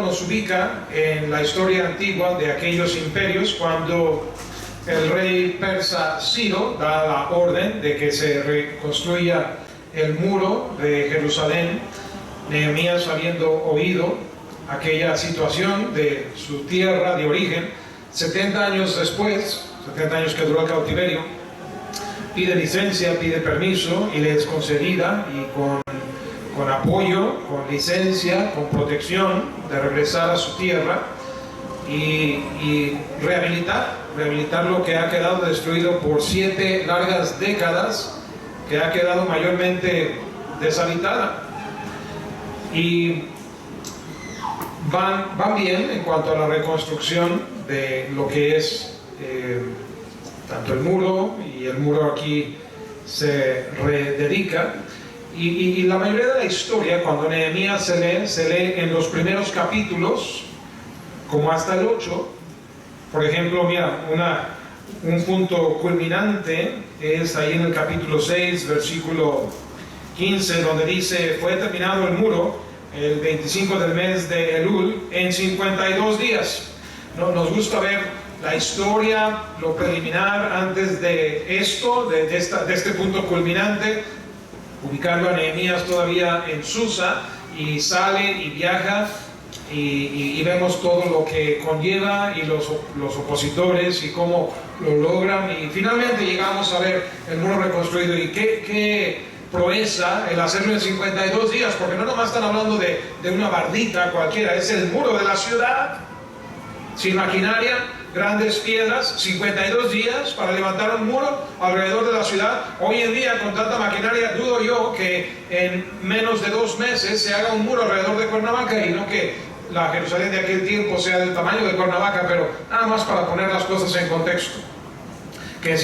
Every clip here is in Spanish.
nos ubica en la historia antigua de aquellos imperios cuando el rey persa Ciro da la orden de que se reconstruya el muro de Jerusalén. Nehemías, habiendo oído aquella situación de su tierra de origen, 70 años después, 70 años que duró el cautiverio, pide licencia, pide permiso y le es concedida, y con apoyo, con licencia, con protección, de regresar a su tierra y rehabilitar lo que ha quedado destruido por 7 largas décadas, que ha quedado mayormente deshabitada. Y van bien en cuanto a la reconstrucción de lo que es tanto el muro, y el muro aquí se rededica. Y la mayoría de la historia, cuando Nehemías se lee en los primeros capítulos, como hasta el 8. Por ejemplo, mira, un punto culminante es ahí en el capítulo 6, versículo 15, donde dice: fue terminado el muro el 25 del mes de Elul en 52 días. Nos gusta ver la historia, lo preliminar antes de esto, de este punto culminante, ubicarlo a Nehemías todavía en Susa, y sale y viaja, y vemos todo lo que conlleva, y los opositores y cómo lo logran, y finalmente llegamos a ver el muro reconstruido. Y qué proeza el hacerlo en 52 días, porque no nomás están hablando de una bardita cualquiera, es el muro de la ciudad, sin maquinaria, grandes piedras, 52 días para levantar un muro alrededor de la ciudad. Hoy en día, con tanta maquinaria, dudo yo que en menos de 2 meses se haga un muro alrededor de Cuernavaca, y no que la Jerusalén de aquel tiempo sea del tamaño de Cuernavaca, pero nada más para poner las cosas en contexto. Que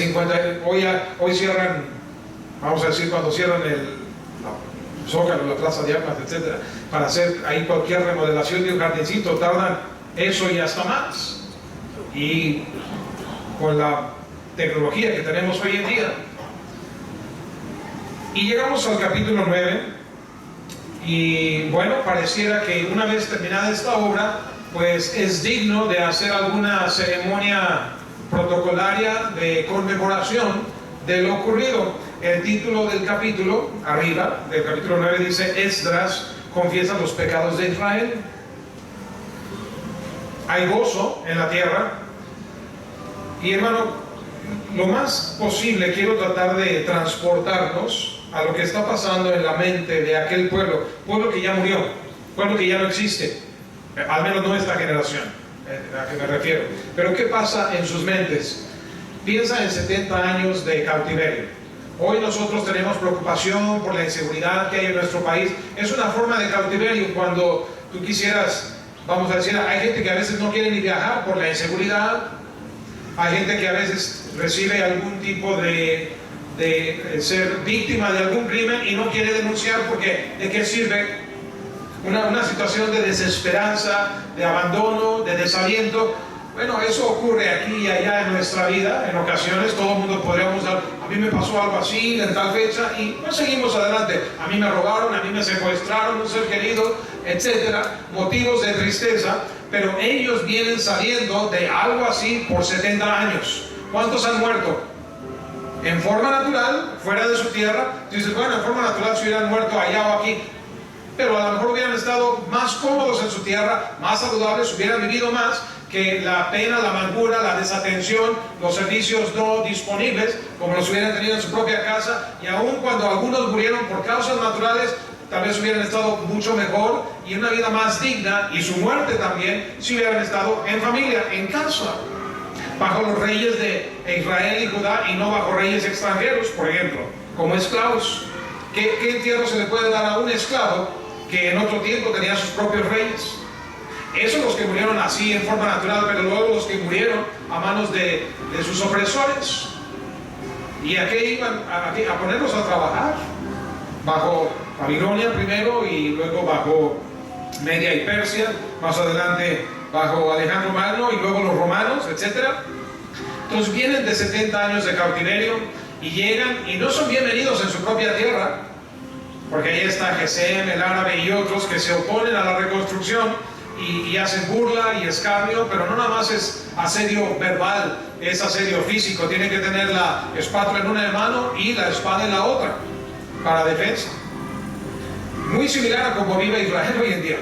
hoy cierran, vamos a decir, cuando cierran el Zócalo, la Plaza de Armas, etcétera, para hacer ahí cualquier remodelación de un jardincito, tardan eso y hasta más. Y con la tecnología que tenemos hoy en día. Y llegamos al capítulo 9, y bueno, pareciera que una vez terminada esta obra, pues es digno de hacer alguna ceremonia protocolaria de conmemoración de lo ocurrido. El título del capítulo, arriba del capítulo 9, dice: Esdras confiesa los pecados de Israel. Hay gozo en la tierra. Y hermano, lo más posible quiero tratar de transportarnos a lo que está pasando en la mente de aquel pueblo que ya murió, pueblo que ya no existe, al menos no esta generación a que me refiero. Pero ¿qué pasa en sus mentes? Piensa en 70 años de cautiverio. Hoy nosotros tenemos preocupación por la inseguridad que hay en nuestro país. Es una forma de cautiverio cuando tú quisieras, vamos a decir, hay gente que a veces no quiere ni viajar por la inseguridad. Hay gente que a veces recibe algún tipo de ser víctima de algún crimen y no quiere denunciar porque ¿de qué sirve? Una situación de desesperanza, de abandono, de desaliento. Bueno, eso ocurre aquí y allá en nuestra vida. En ocasiones todo el mundo podríamos dar: a mí me pasó algo así en tal fecha, y pues seguimos adelante. A mí me robaron, a mí me secuestraron un ser querido, etcétera. Motivos de tristeza. Pero ellos vienen saliendo de algo así por 70 años. ¿Cuántos han muerto? En forma natural, fuera de su tierra. Tú dices: bueno, en forma natural se hubieran muerto allá o aquí, pero a lo mejor hubieran estado más cómodos en su tierra, más saludables, hubieran vivido más que la pena, la amargura, la desatención, los servicios no disponibles, como los hubieran tenido en su propia casa. Y aun cuando algunos murieron por causas naturales, tal vez hubieran estado mucho mejor y una vida más digna, y su muerte también, si hubieran estado en familia, en casa, bajo los reyes de Israel y Judá, y no bajo reyes extranjeros, por ejemplo, como esclavos. ¿Qué entierro se le puede dar a un esclavo que en otro tiempo tenía sus propios reyes? Esos los que murieron así en forma natural, pero luego los que murieron a manos de sus opresores. ¿Y a qué iban? A ponerlos a trabajar bajo Babilonia primero, y luego bajo Media y Persia, más adelante bajo Alejandro Magno, y luego los romanos, etc. Entonces vienen de 70 años de cautiverio y llegan, y no son bienvenidos en su propia tierra, porque ahí está Gesem, el árabe y otros que se oponen a la reconstrucción. y hacen burla y escarnio, pero no nada más es asedio verbal, es asedio físico. Tienen que tener la espátula en una mano y la espada en la otra para defensa. Muy similar a como vive Israel hoy en día.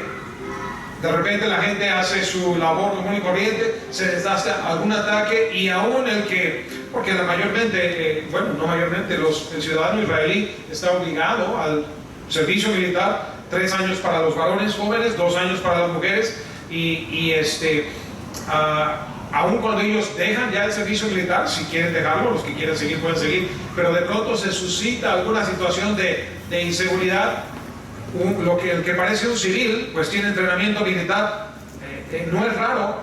De repente la gente hace su labor común y corriente, se les hace algún ataque, y aún el que, porque mayormente, el ciudadano israelí está obligado al servicio militar, 3 años para los varones jóvenes, 2 años para las mujeres, aún cuando ellos dejan ya el servicio militar, si quieren dejarlo, los que quieren seguir pueden seguir, pero de pronto se suscita alguna situación de inseguridad. El que parece un civil, pues tiene entrenamiento militar. No es raro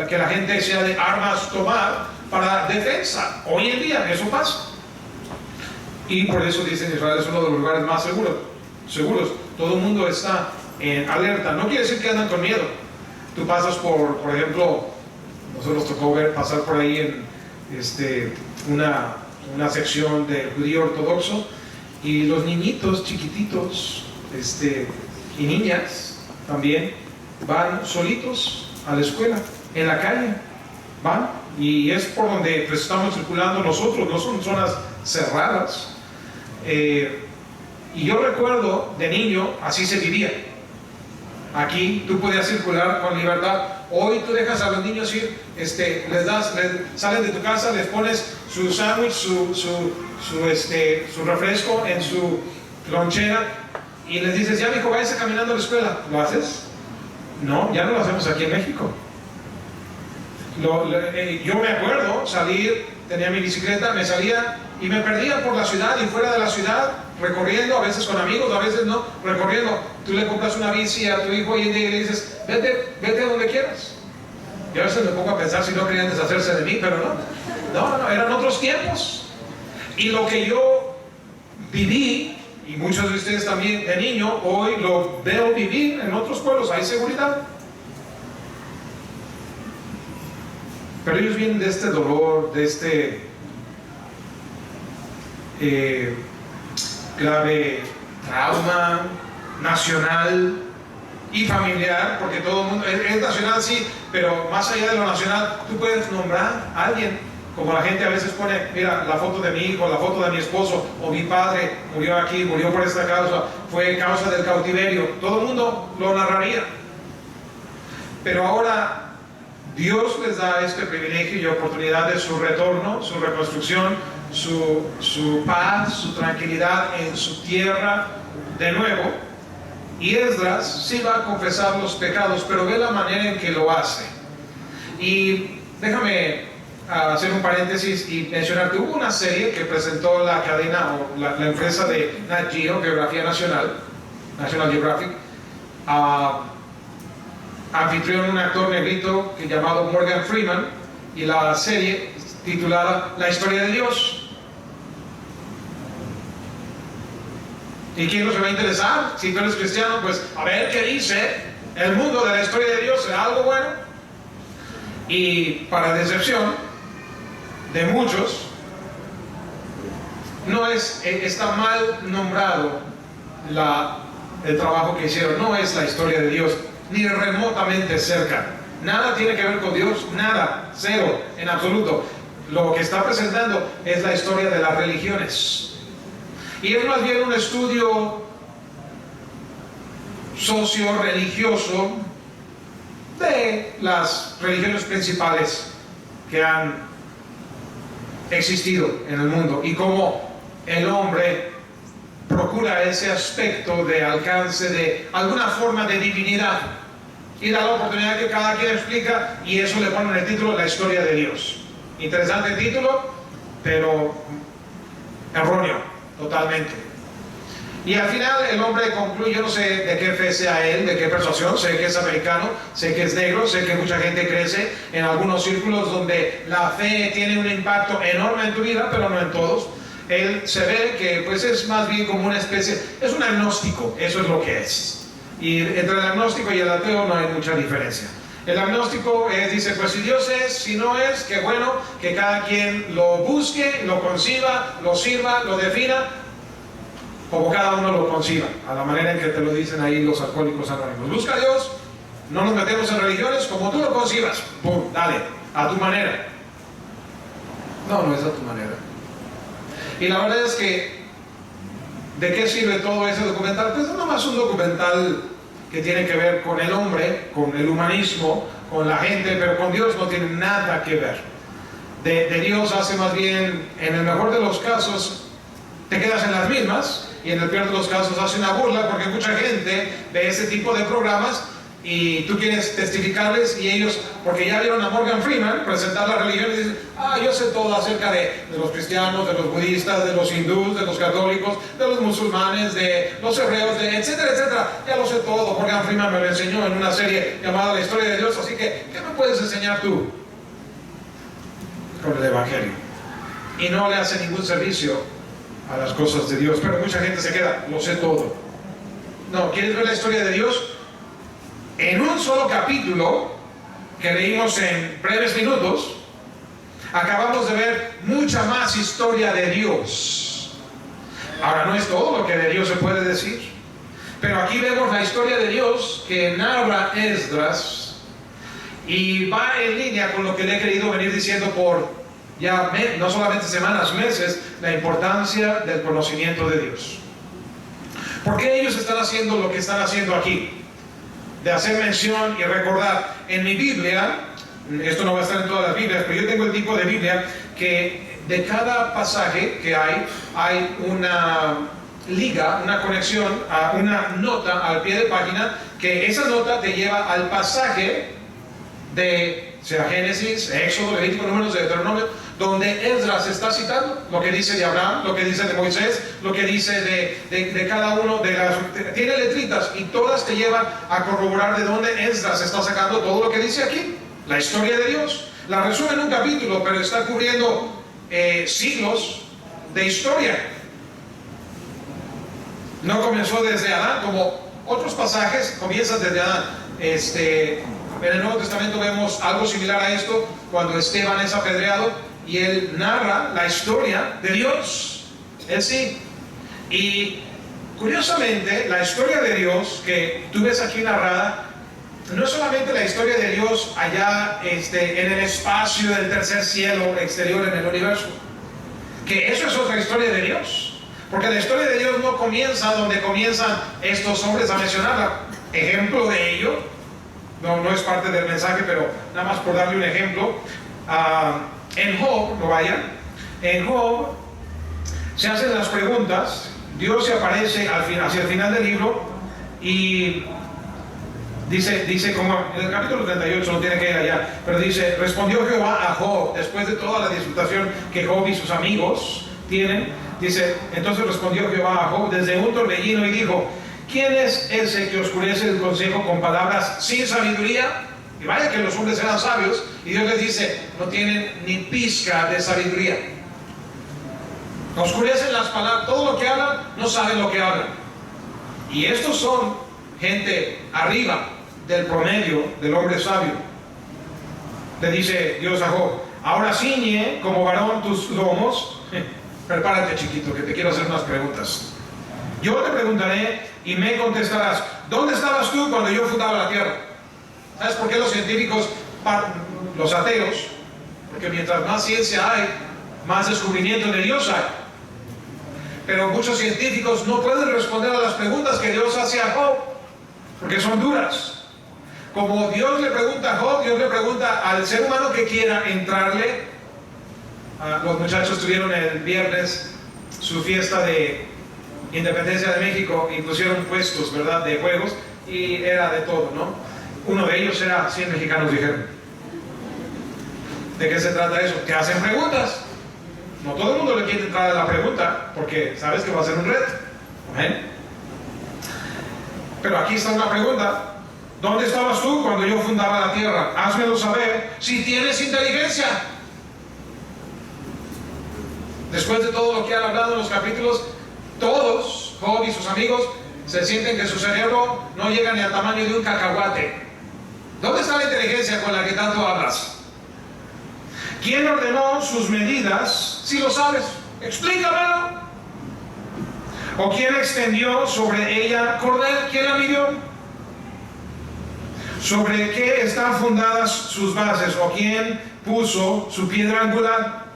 que la gente sea de armas tomar para defensa. Hoy en día eso pasa. Y por eso dicen Israel es uno de los lugares más seguros. Todo el mundo está en alerta. No quiere decir que andan con miedo. Tú pasas por ejemplo, nosotros tocó pasar por ahí en una sección de judío ortodoxo, y los niñitos chiquititos y niñas también van solitos a la escuela, en la calle, van, y es por donde pues, estamos circulando nosotros, no son zonas cerradas. Y yo recuerdo de niño, así se vivía. Aquí tú podías circular con libertad. Hoy tú dejas a los niños ir, salen de tu casa, les pones su sándwich, su refresco en su lonchera, y les dices, ya mijo, váyase caminando a la escuela. ¿Lo haces? No, ya no lo hacemos aquí en México. Yo me acuerdo salir, tenía mi bicicleta, me salía y me perdía por la ciudad y fuera de la ciudad, recorriendo, a veces con amigos, a veces no, recorriendo. Tú le compras una bici a tu hijo hoy en día y le dices, vete a donde quieras. Y a veces me pongo a pensar si no querían deshacerse de mí, pero no, eran otros tiempos. Y lo que yo viví, y muchos de ustedes también de niño, hoy lo veo vivir en otros pueblos, hay seguridad. Pero ellos vienen de este dolor, de este grave trauma nacional y familiar, porque todo el mundo, es nacional sí, pero más allá de lo nacional, tú puedes nombrar a alguien. Como la gente a veces pone, mira, la foto de mi hijo, la foto de mi esposo, o mi padre murió aquí, murió por esta causa, fue causa del cautiverio. Todo el mundo lo narraría. Pero ahora Dios les da este privilegio y oportunidad de su retorno, su reconstrucción, su paz, su tranquilidad en su tierra de nuevo. Y Esdras sí va a confesar los pecados, pero ve la manera en que lo hace. Y déjame hacer un paréntesis y mencionar que hubo una serie que presentó la cadena o la empresa de Nat Geo, Geografía Nacional, National Geographic, anfitrión un actor negrito llamado Morgan Freeman, y la serie titulada La Historia de Dios. ¿Y quién no se va a interesar? Si tú eres cristiano, pues a ver qué dice el mundo de la historia de Dios. ¿Será algo bueno? Y para decepción de muchos, está mal nombrado el trabajo que hicieron. No es la historia de Dios, ni remotamente cerca. Nada tiene que ver con Dios, nada, cero, en absoluto. Lo que está presentando es la historia de las religiones. Y es más bien un estudio socio-religioso de las religiones principales que han existido en el mundo, y cómo el hombre procura ese aspecto de alcance de alguna forma de divinidad, y da la oportunidad que cada quien explica, y eso le ponen el título La Historia de Dios. Interesante título, pero erróneo totalmente. Y al final el hombre concluye, yo no sé de qué fe sea él, de qué persuasión, sé que es americano, sé que es negro, sé que mucha gente crece en algunos círculos donde la fe tiene un impacto enorme en tu vida, pero no en todos. Él se ve que pues es más bien como una especie, es un agnóstico, eso es lo que es. Y entre el agnóstico y el ateo no hay mucha diferencia. El agnóstico dice, pues si Dios es, si no es, que bueno, que cada quien lo busque, lo conciba, lo sirva, lo defina, como cada uno lo conciba, a la manera en que te lo dicen ahí los alcohólicos anónimos. Busca a Dios No nos metemos en religiones como tú lo concibas. Pum, dale, a tu manera. No, no es a tu manera. Y la verdad es que, ¿de qué sirve todo ese documental? Pues es nomás un documental que tiene que ver con el hombre, con el humanismo, con la gente, pero con Dios no tiene nada que ver. De Dios hace más bien, en el mejor de los casos, te quedas en las mismas, y en el peor de los casos hace una burla, porque mucha gente ve ese tipo de programas y tú quieres testificarles, y ellos, porque ya vieron a Morgan Freeman presentar la religión, y dicen, yo sé todo acerca de los cristianos, de los budistas, de los hindúes, de los católicos, de los musulmanes, de los hebreos, de etcétera, etcétera. Ya lo sé todo, Morgan Freeman me lo enseñó en una serie llamada La Historia de Dios, así que, ¿qué me puedes enseñar tú con el Evangelio? Y no le hace ningún servicio a las cosas de Dios, pero mucha gente se queda, lo sé todo. No, ¿quieres ver la historia de Dios? En un solo capítulo que leímos en breves minutos, acabamos de ver mucha más historia de Dios. Ahora, no es todo lo que de Dios se puede decir, pero aquí vemos la historia de Dios que narra Esdras, y va en línea con lo que le he querido venir diciendo por ya no solamente semanas, meses, la importancia del conocimiento de Dios. ¿Por qué ellos están haciendo lo que están haciendo aquí? De hacer mención y recordar. En mi Biblia, esto no va a estar en todas las Biblias, pero yo tengo el tipo de Biblia que de cada pasaje que hay una liga, una conexión, a una nota al pie de página, que esa nota te lleva al pasaje de, sea Génesis, Éxodo, Levítico, Números, Deuteronomio, donde Esdras está citando lo que dice de Abraham, lo que dice de Moisés, lo que dice de cada uno de las... Tiene letritas y todas te llevan a corroborar de dónde Esdras está sacando todo lo que dice aquí. La historia de Dios. La resume en un capítulo, pero está cubriendo siglos de historia. No comenzó desde Adán, como otros pasajes comienzan desde Adán. En el Nuevo Testamento vemos algo similar a esto, cuando Esteban es apedreado y él narra la historia de Dios. Él sí. Y curiosamente, la historia de Dios que tú ves aquí narrada, no es solamente la historia de Dios allá en el espacio del tercer cielo exterior en el universo, que eso es otra historia de Dios, porque la historia de Dios no comienza donde comienzan estos hombres a mencionarla. Ejemplo de ello, no es parte del mensaje, pero nada más por darle un ejemplo, en Job, no vayan, en Job se hacen las preguntas, Dios se aparece hacia el final del libro y dice como en el capítulo 38, no tiene que ir allá, pero dice, respondió Jehová a Job, después de toda la disputación que Job y sus amigos tienen, dice, entonces respondió Jehová a Job desde un torbellino y dijo, ¿quién es ese que oscurece el consejo con palabras sin sabiduría? Y vaya que los hombres eran sabios, y Dios les dice, no tienen ni pizca de sabiduría. Oscurecen las palabras, todo lo que hablan, no saben lo que hablan. Y estos son gente arriba del promedio del hombre sabio. Le dice Dios a Job, ahora ciñe como varón tus lomos. Prepárate, chiquito, que te quiero hacer unas preguntas. Yo te preguntaré y me contestarás, ¿dónde estabas tú cuando yo fundaba la tierra? ¿Sabes por qué los científicos, los ateos? Porque mientras más ciencia hay, más descubrimiento de Dios hay. Pero muchos científicos no pueden responder a las preguntas que Dios hace a Job, porque son duras. Como Dios le pregunta a Job, Dios le pregunta al ser humano que quiera entrarle. Los muchachos tuvieron el viernes su fiesta de Independencia de México y pusieron puestos, ¿verdad?, de juegos, y era de todo, ¿no? Uno de ellos era 100 mexicanos, dijeron. ¿De qué se trata eso? Que hacen preguntas. No todo el mundo le quiere entrar a la pregunta, porque sabes que va a ser un reto. ¿Eh? Pero aquí está una pregunta. ¿Dónde estabas tú cuando yo fundaba la tierra? Házmelo saber si tienes inteligencia. Después de todo lo que han hablado en los capítulos, todos, Job y sus amigos, se sienten que su cerebro no llega ni al tamaño de un cacahuate. ¿Dónde está la inteligencia con la que tanto hablas? ¿Quién ordenó sus medidas? Si lo sabes, explícamelo. ¿O quién extendió sobre ella cordel? ¿Quién la midió? ¿Sobre qué están fundadas sus bases? ¿O quién puso su piedra angular?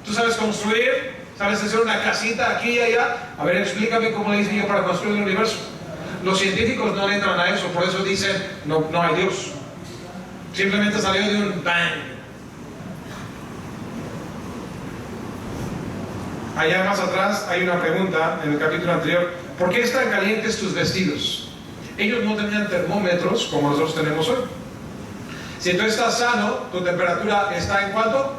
¿Tú sabes construir? ¿Sabes hacer una casita aquí y allá? A ver, explícame cómo le hice yo para construir el universo. Los científicos no entran a eso, por eso dicen, no hay Dios. Simplemente salió de un bang. Allá más atrás hay una pregunta en el capítulo anterior. ¿Por qué están calientes tus vestidos? Ellos no tenían termómetros como nosotros tenemos hoy. Si tú estás sano, tu temperatura está en ¿cuánto?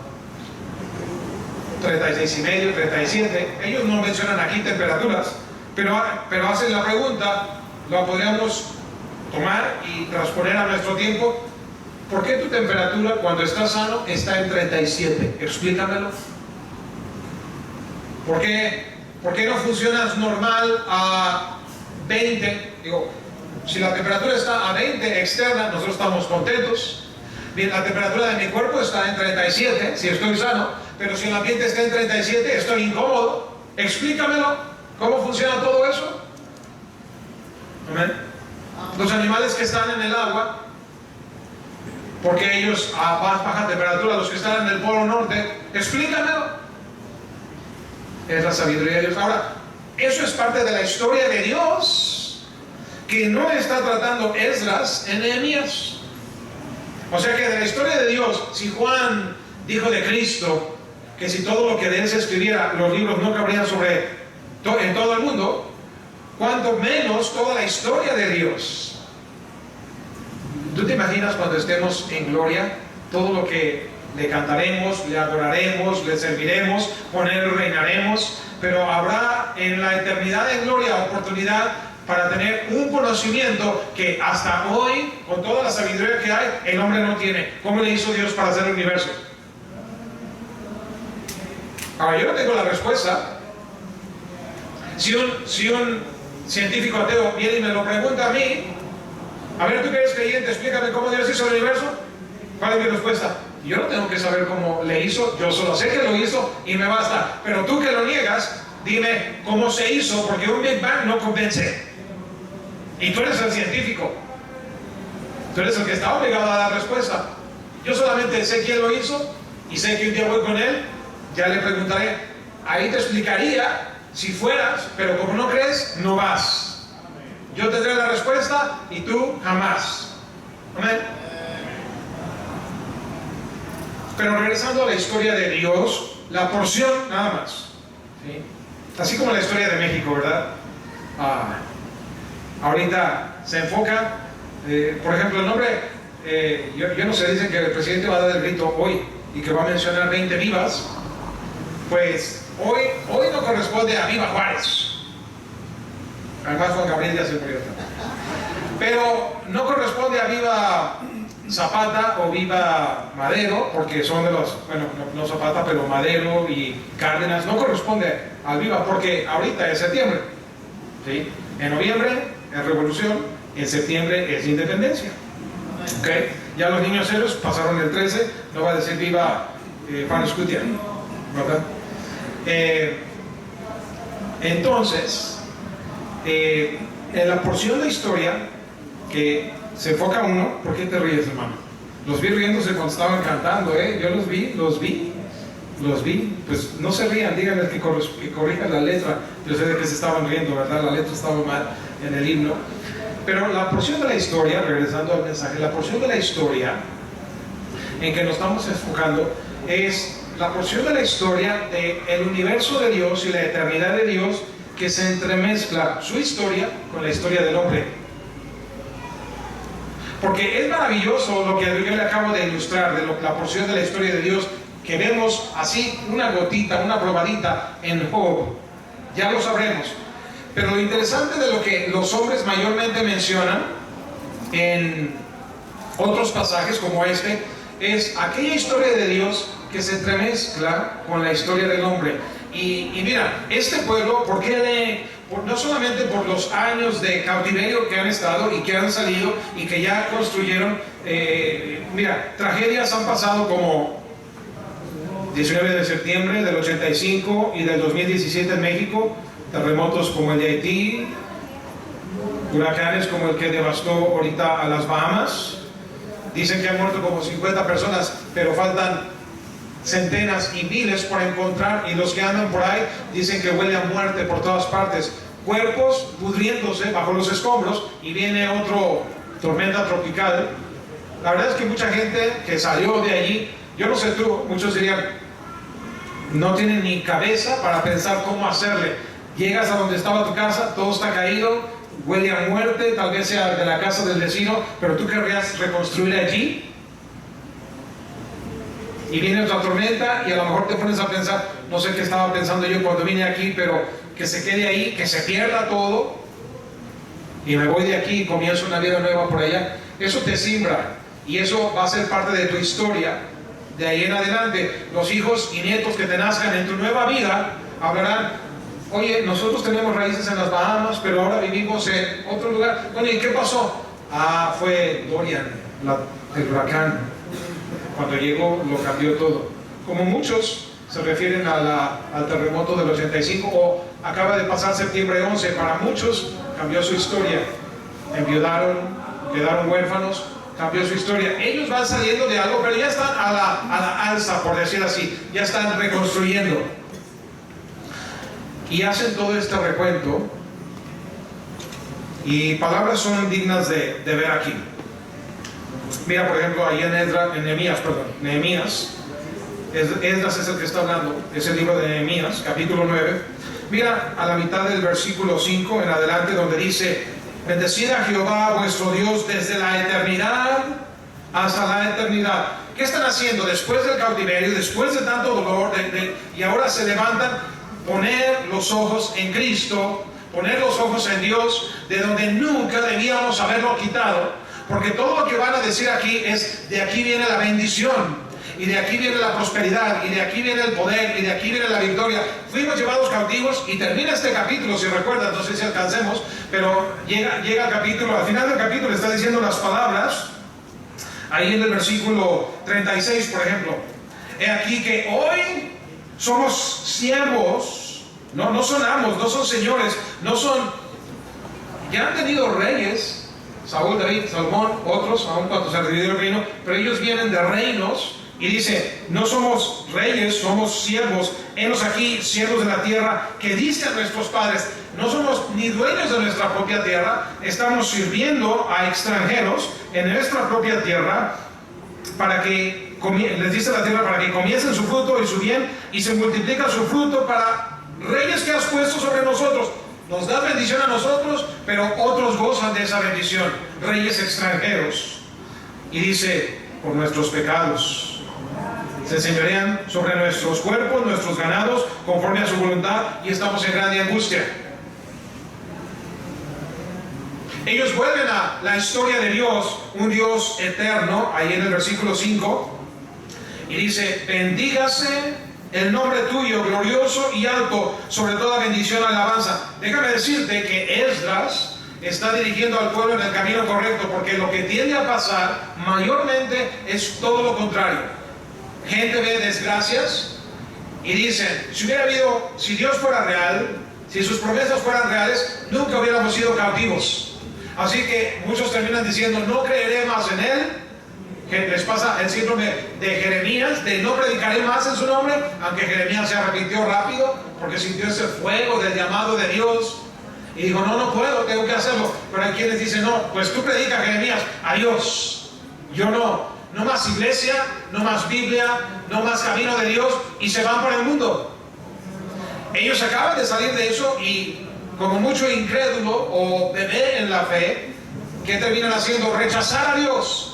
36,5, 37. Ellos no mencionan aquí temperaturas, pero hacen la pregunta, la podríamos tomar y transponer a nuestro tiempo. ¿Por qué tu temperatura cuando estás sano está en 37? Explícamelo. ¿Por qué no funcionas normal a 20? Digo, si la temperatura está a 20 externa, nosotros estamos contentos. Bien, la temperatura de mi cuerpo está en 37, si estoy sano, pero si el ambiente está en 37, estoy incómodo. Explícamelo. ¿Cómo funciona todo eso? Amén. Los animales que están en el agua, porque ellos a más baja temperatura, los que están en el polo norte, explícamelo. Es la sabiduría de Dios. Ahora, eso es parte de la historia de Dios que no está tratando Esdras en Nehemías. O sea que de la historia de Dios, si Juan dijo de Cristo que si todo lo que de él se escribiera, los libros no cabrían en todo el mundo, cuanto menos toda la historia de Dios. ¿Tú te imaginas cuando estemos en gloria todo lo que le cantaremos, le adoraremos, le serviremos, con él reinaremos? Pero habrá en la eternidad en gloria oportunidad para tener un conocimiento que hasta hoy, con toda la sabiduría que hay, el hombre no tiene. ¿Cómo le hizo Dios para hacer el universo? Ahora, yo no tengo la respuesta. Si un científico ateo viene y me lo pregunta a mí, a ver, tú que eres creyente, explícame cómo Dios hizo el universo. ¿Cuál es mi respuesta? Yo no tengo que saber cómo le hizo, yo solo sé que lo hizo y me basta. Pero tú que lo niegas, dime cómo se hizo, porque un Big Bang no convence. Y tú eres el científico. Tú eres el que está obligado a dar respuesta. Yo solamente sé quién lo hizo y sé que un día voy con él, ya le preguntaré. Ahí te explicaría si fueras, pero como no crees, no vas. Yo tendré la respuesta y tú jamás. Amén. Pero regresando a la historia de Dios, la porción nada más. ¿Sí? Así como la historia de México, ¿verdad? Ahorita se enfoca, por ejemplo, el nombre, yo no sé, dicen que el presidente va a dar el grito hoy y que va a mencionar 20 vivas. Pues hoy no corresponde a Viva Juárez. Además Juan Gabriel ya se murió también. Pero no corresponde a Viva Zapata o Viva Madero, porque son de los, bueno, no Zapata, pero Madero y Cárdenas, no corresponde al Viva, porque ahorita es septiembre, ¿sí? En noviembre es revolución, en septiembre es independencia, ¿ok? Ya los niños héroes pasaron el 13, no va a decir Viva Juan Escutia, ¿verdad? Entonces, en la porción de historia que se enfoca uno. ¿Por qué te ríes, hermano? Los vi riéndose cuando estaban cantando, yo los vi. Pues no se rían, díganles que corrijan la letra. Yo sé de que se estaban riendo, ¿verdad? La letra estaba mal en el himno. Pero la porción de la historia, regresando al mensaje, la porción de la historia en que nos estamos enfocando es la porción de la historia del universo de Dios y la eternidad de Dios, que se entremezcla su historia con la historia del hombre. Porque es maravilloso lo que yo le acabo de ilustrar de la porción de la historia de Dios, que vemos así una gotita, una probadita en Job. Ya lo sabremos. Pero lo interesante de lo que los hombres mayormente mencionan en otros pasajes como este, es aquella historia de Dios que se entremezcla con la historia del hombre. Y mira, este pueblo, ¿por qué no solamente por los años de cautiverio que han estado y que han salido y que ya construyeron, mira, tragedias han pasado como 19 de septiembre del 85 y del 2017 en México, terremotos como el de Haití, huracanes como el que devastó ahorita a las Bahamas. Dicen que han muerto como 50 personas, pero faltan centenas y miles por encontrar, y los que andan por ahí dicen que huele a muerte por todas partes. Cuerpos pudriéndose bajo los escombros, y viene otra tormenta tropical. La verdad es que mucha gente que salió de allí, yo no sé tú, muchos dirían, no tienen ni cabeza para pensar cómo hacerle. Llegas a donde estaba tu casa, todo está caído, huele a muerte, tal vez sea de la casa del vecino, pero tú querrías reconstruir allí. Y viene otra tormenta y a lo mejor te pones a pensar, no sé qué estaba pensando yo cuando vine aquí, pero que se quede ahí, que se pierda todo y me voy de aquí y comienzo una vida nueva por allá. Eso te simbra y eso va a ser parte de tu historia. De ahí en adelante, los hijos y nietos que te nazcan en tu nueva vida hablarán: oye, nosotros tenemos raíces en las Bahamas, pero ahora vivimos en otro lugar. Oye, ¿y qué pasó? Ah, fue Dorian, el huracán. Cuando llegó lo cambió todo. Como muchos se refieren al terremoto del 85 o acaba de pasar septiembre 11, para muchos cambió su historia. Enviudaron, quedaron huérfanos, cambió su historia. Ellos van saliendo de algo, pero ya están a la alza, por decir así, ya están reconstruyendo. Y hacen todo este recuento, y palabras son dignas de ver aquí. Mira, por ejemplo, ahí en Nehemías, Esdras es el que está hablando, es el libro de Nehemías, capítulo 9. Mira a la mitad del versículo 5 en adelante, donde dice: bendecid a Jehová vuestro Dios desde la eternidad hasta la eternidad. ¿Qué están haciendo después del cautiverio, después de tanto dolor, y ahora se levantan? Poner los ojos en Cristo, poner los ojos en Dios, de donde nunca debíamos haberlo quitado. Porque todo lo que van a decir aquí es: de aquí viene la bendición, y de aquí viene la prosperidad, y de aquí viene el poder, y de aquí viene la victoria. Fuimos llevados cautivos, y termina este capítulo, si recuerdan, no sé si alcancemos, pero llega el capítulo, al final del capítulo está diciendo las palabras, ahí en el versículo 36, por ejemplo: he aquí que hoy somos siervos, no son amos, no son señores, no son, ya han tenido reyes, Saúl, David, Salomón, otros, aun cuando se dividió el reino, pero ellos vienen de reinos, y dice: no somos reyes, somos siervos. Henos aquí, siervos de la tierra que diste a nuestros padres. No somos ni dueños de nuestra propia tierra, estamos sirviendo a extranjeros en nuestra propia tierra, para que les diste la tierra para que comiesen su fruto y su bien, y se multiplica su fruto para reyes que has puesto sobre nosotros. Nos das bendición a nosotros, pero otros gozan de esa bendición, reyes extranjeros. Y dice: por nuestros pecados se enseñorean sobre nuestros cuerpos, nuestros ganados, conforme a su voluntad, y estamos en grande angustia. Ellos vuelven a la historia de Dios, un Dios eterno, ahí en el versículo 5, y dice: bendígase el nombre tuyo, glorioso y alto, sobre toda bendición y alabanza. Déjame decirte que Esdras está dirigiendo al pueblo en el camino correcto, porque lo que tiende a pasar mayormente es todo lo contrario. Gente ve desgracias y dicen: si Dios fuera real, si sus promesas fueran reales, nunca hubiéramos sido cautivos. Así que muchos terminan diciendo: no creeré más en Él. Que les pasa el síndrome de Jeremías, de no predicaré más en su nombre, aunque Jeremías se arrepintió rápido, porque sintió ese fuego del llamado de Dios, y dijo: no puedo, tengo que hacerlo. Pero hay quienes dicen: no, pues tú predica, Jeremías, adiós, yo no más iglesia, no más Biblia, no más camino de Dios, y se van por el mundo. Ellos acaban de salir de eso, y como mucho incrédulo o bebé en la fe, ¿qué terminan haciendo? Rechazar a Dios.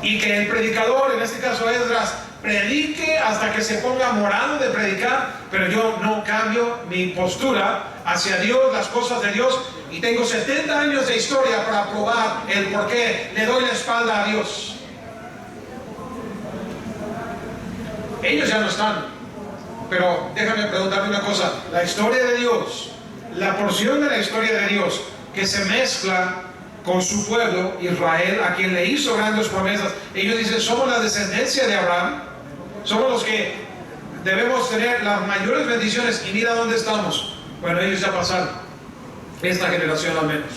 Y que el predicador, en este caso Esdras, predique hasta que se ponga morado de predicar, pero yo no cambio mi postura hacia Dios, las cosas de Dios, y tengo 70 años de historia para probar el por qué le doy la espalda a Dios. Ellos ya no están, pero déjame preguntarte una cosa: la historia de Dios, la porción de la historia de Dios que se mezcla con su pueblo, Israel, a quien le hizo grandes promesas. Ellos dicen: somos la descendencia de Abraham, somos los que debemos tener las mayores bendiciones, y mira dónde estamos. Bueno, ellos ya pasaron. esta generación al menos.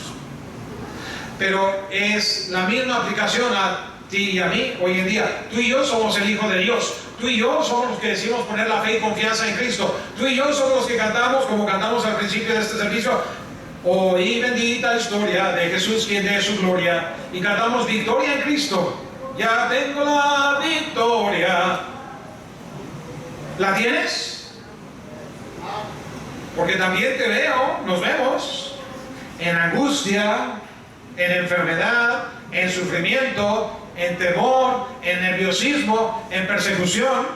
Pero es la misma aplicación a ti y a mí hoy en día. Tú y yo somos el Hijo de Dios. Tú y yo somos los que decimos poner la fe y confianza en Cristo. Tú y yo somos los que cantamos, como cantamos al principio de este servicio, oí bendita historia de Jesús quien dé su gloria. Y cantamos victoria en Cristo. Ya tengo la victoria. ¿La tienes? Porque también te veo, nos vemos en angustia, en enfermedad, en sufrimiento, en temor, en nerviosismo, en persecución,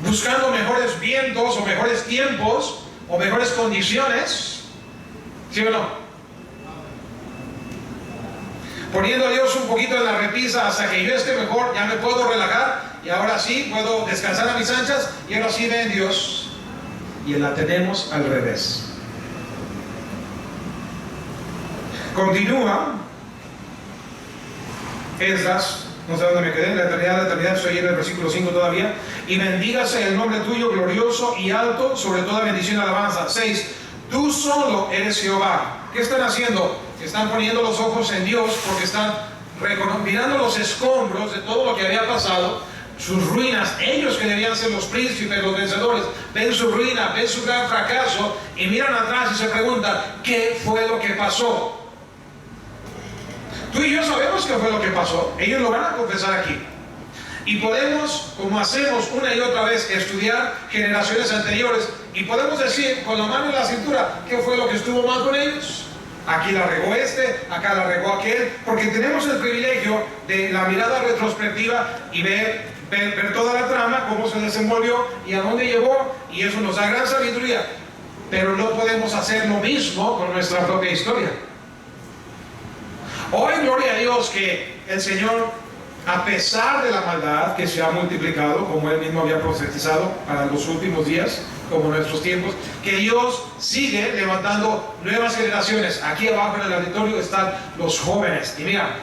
buscando mejores vientos o mejores tiempos o mejores condiciones, ¿sí o no? Poniendo a Dios un poquito en la repisa hasta que yo esté mejor, ya me puedo relajar y ahora sí puedo descansar a mis anchas y ahora sí ven Dios. Y la tenemos al revés. Continúa Esdras, no sé dónde me quedé, la eternidad, estoy en el versículo 5 todavía. Y bendígase el nombre tuyo glorioso y alto sobre toda bendición y alabanza. 6. Tú solo eres Jehová. ¿Qué están haciendo? Están poniendo los ojos en Dios porque están mirando los escombros de todo lo que había pasado, sus ruinas. Ellos que debían ser los príncipes, los vencedores, ven su ruina, ven su gran fracaso y miran atrás y se preguntan, ¿qué fue lo que pasó? Tú y yo sabemos qué fue lo que pasó. Ellos lo van a confesar aquí. Y podemos, como hacemos una y otra vez, estudiar generaciones anteriores y podemos decir con la mano en la cintura qué fue lo que estuvo mal con ellos. Aquí la regó este, acá la regó aquel, porque tenemos el privilegio de la mirada retrospectiva y ver toda la trama, cómo se desenvolvió y a dónde llevó, y eso nos da gran sabiduría. Pero no podemos hacer lo mismo con nuestra propia historia. Hoy, gloria a Dios, que el Señor, a pesar de la maldad que se ha multiplicado, como Él mismo había profetizado para los últimos días, como nuestros tiempos, que Dios sigue levantando nuevas generaciones. Aquí abajo en el auditorio están los jóvenes. Y mira,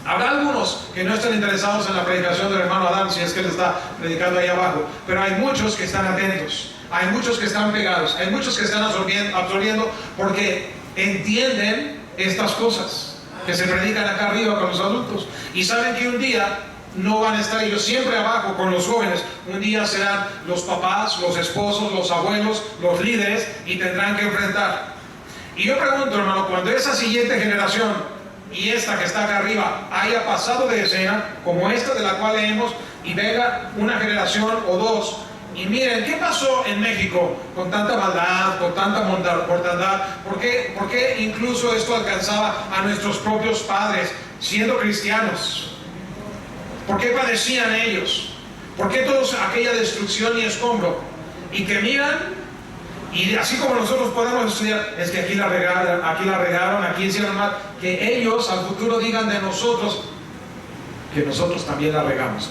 habrá algunos que no están interesados en la predicación del hermano Adán, si es que él está predicando ahí abajo, pero hay muchos que están atentos, hay muchos que están pegados, hay muchos que están absorbiendo porque entienden estas cosas que se predican acá arriba con los adultos y saben que un día no van a estar ellos siempre abajo con los jóvenes. Un día serán los papás, los esposos, los abuelos, los líderes y tendrán que enfrentar. Y yo pregunto, hermano, cuando esa siguiente generación y esta que está acá arriba haya pasado de escena, como esta de la cual leemos, y venga una generación o dos, y miren, ¿qué pasó en México con tanta maldad, con tanta mortandad? ¿Por qué incluso esto alcanzaba a nuestros propios padres siendo cristianos? ¿Por qué padecían ellos? ¿Por qué toda aquella destrucción y escombro? Y que miran, y así como nosotros podemos estudiar, es que aquí la regaron, aquí hicieron mal, que ellos al futuro digan de nosotros que nosotros también la regamos.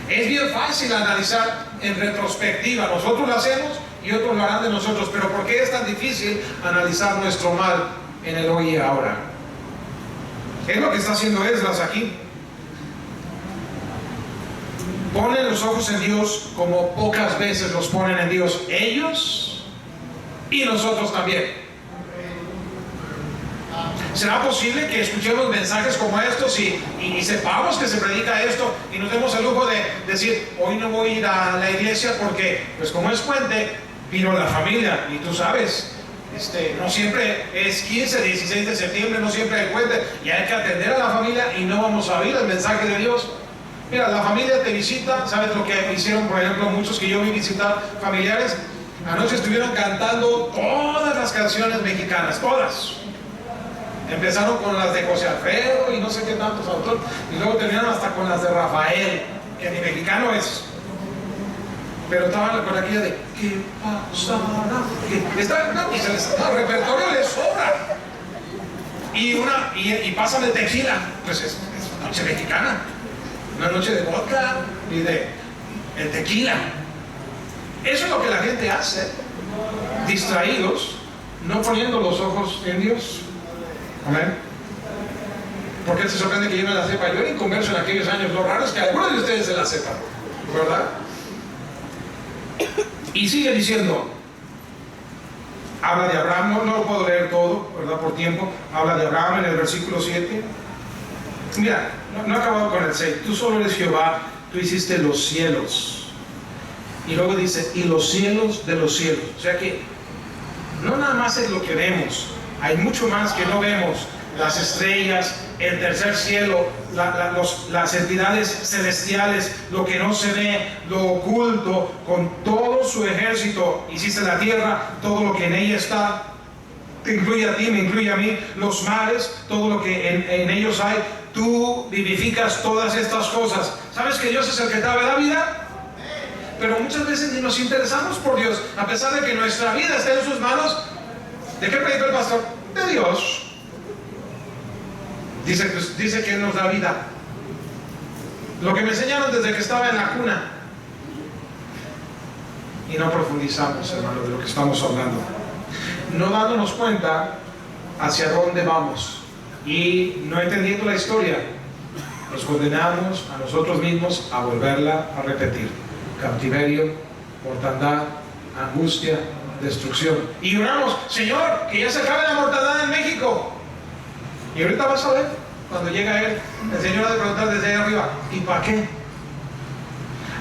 Es bien fácil analizar en retrospectiva, nosotros lo hacemos y otros lo harán de nosotros, pero ¿por qué es tan difícil analizar nuestro mal en el hoy y ahora? Es lo que está haciendo Esdras aquí. Ponen los ojos en Dios como pocas veces los ponen en Dios ellos y nosotros también. ¿Será posible que escuchemos mensajes como estos y sepamos que se predica esto y nos demos el lujo de decir, hoy no voy a ir a la iglesia porque, pues como es puente, vino la familia y tú sabes, no siempre es 15, 16 de septiembre, no siempre hay puente y hay que atender a la familia y no vamos a oír el mensaje de Dios? Mira, la familia te visita, ¿sabes lo que hicieron, por ejemplo, muchos que yo vi visitar familiares? Anoche estuvieron cantando todas las canciones mexicanas, todas. Empezaron con las de José Alfredo y no sé qué tantos autores, y luego terminaron hasta con las de Rafael, que ni mexicano es. Pero estaban con aquella de ¿qué pasará? Y se les, el repertorio les sobra. Y pasan de tequila, pues es noche mexicana, una noche de vodka y de el tequila. Eso es lo que la gente hace, distraídos, no poniendo los ojos en Dios. Amén. Porque él se sorprende que yo no la sepa. Yo era inconverso en aquellos años. Lo raro es que algunos de ustedes se la sepan, ¿verdad? Y sigue diciendo, Habla de Abraham, no lo puedo leer todo, ¿verdad? Por tiempo. Habla de Abraham en el versículo 7. Mira, no he acabado con el 6. Tú solo eres Jehová, tú hiciste los cielos. Y luego dice, y los cielos de los cielos. O sea que no nada más es lo que vemos, hay mucho más que no vemos. Las estrellas, el tercer cielo, las entidades celestiales, lo que no se ve, lo oculto, con todo su ejército. Hiciste la tierra, todo lo que en ella está, te incluye a ti, me incluye a mí, los mares, todo lo que en ellos hay. Tú vivificas todas estas cosas. ¿Sabes que Dios es el que te da la vida? Pero muchas veces ni nos interesamos por Dios, a pesar de que nuestra vida está en sus manos. ¿De qué predicó el pastor? De Dios. Dice que Él nos da vida. Lo que me enseñaron desde que estaba en la cuna. Y no profundizamos, hermano, de lo que estamos hablando. No dándonos cuenta hacia dónde vamos. Y no entendiendo la historia, nos condenamos a nosotros mismos a volverla a repetir. Cautiverio, mortandad, angustia, destrucción. Y oramos, Señor, que ya se acabe la mortandad en México. Y ahorita vas a ver, cuando llega Él, el Señor ha de preguntar desde ahí arriba, ¿y para qué?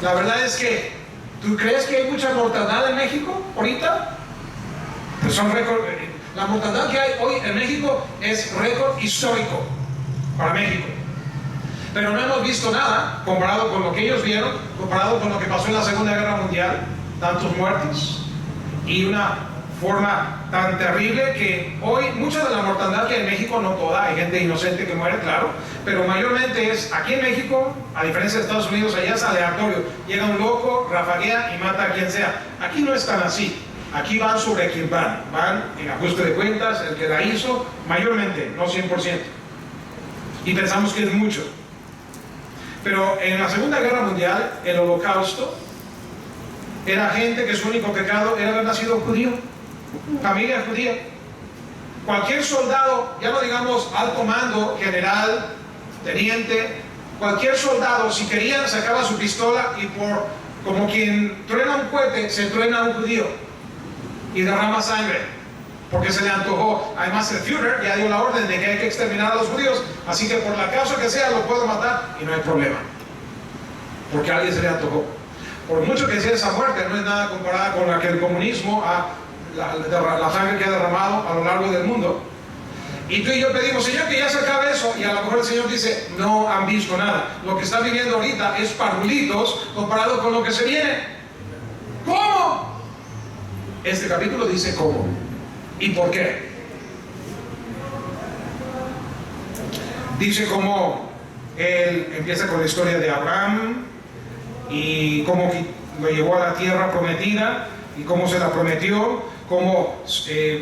La verdad es que, ¿tú crees que hay mucha mortandad en México ahorita? Pues son récord. La mortandad que hay hoy en México es récord histórico para México. Pero no hemos visto nada comparado con lo que ellos vieron, comparado con lo que pasó en la Segunda Guerra Mundial, tantos muertos y una forma tan terrible que hoy mucha de la mortandad que hay en México, no toda, hay gente inocente que muere, claro, pero mayormente es aquí en México, a diferencia de Estados Unidos, allá es aleatorio, llega un loco, rafaguea y mata a quien sea. Aquí no es tan así, aquí van sobre quien van en ajuste de cuentas, el que la hizo, mayormente, no 100%, y pensamos que es mucho. Pero en la Segunda Guerra Mundial, el Holocausto, era gente que su único pecado era haber nacido judío, familia judía. Cualquier soldado, ya no digamos alto mando, general, teniente, cualquier soldado, si quería, sacaba su pistola y como quien truena un cohete, se truena un judío y derrama sangre, porque se le antojó. Además el Führer ya dio la orden de que hay que exterminar a los judíos, así que por la causa que sea lo puedo matar y no hay problema, porque a alguien se le antojó. Por mucho que sea esa muerte, no es nada comparada con la que el comunismo la sangre que ha derramado a lo largo del mundo. Y tú y yo pedimos, Señor, que ya se acabe eso, y a lo mejor el Señor dice, no han visto nada. Lo que están viviendo ahorita es parulitos comparado con lo que se viene. ¿Cómo? Este capítulo dice cómo y por qué. Dice cómo él empieza con la historia de Abraham y cómo lo llevó a la tierra prometida y cómo se la prometió, cómo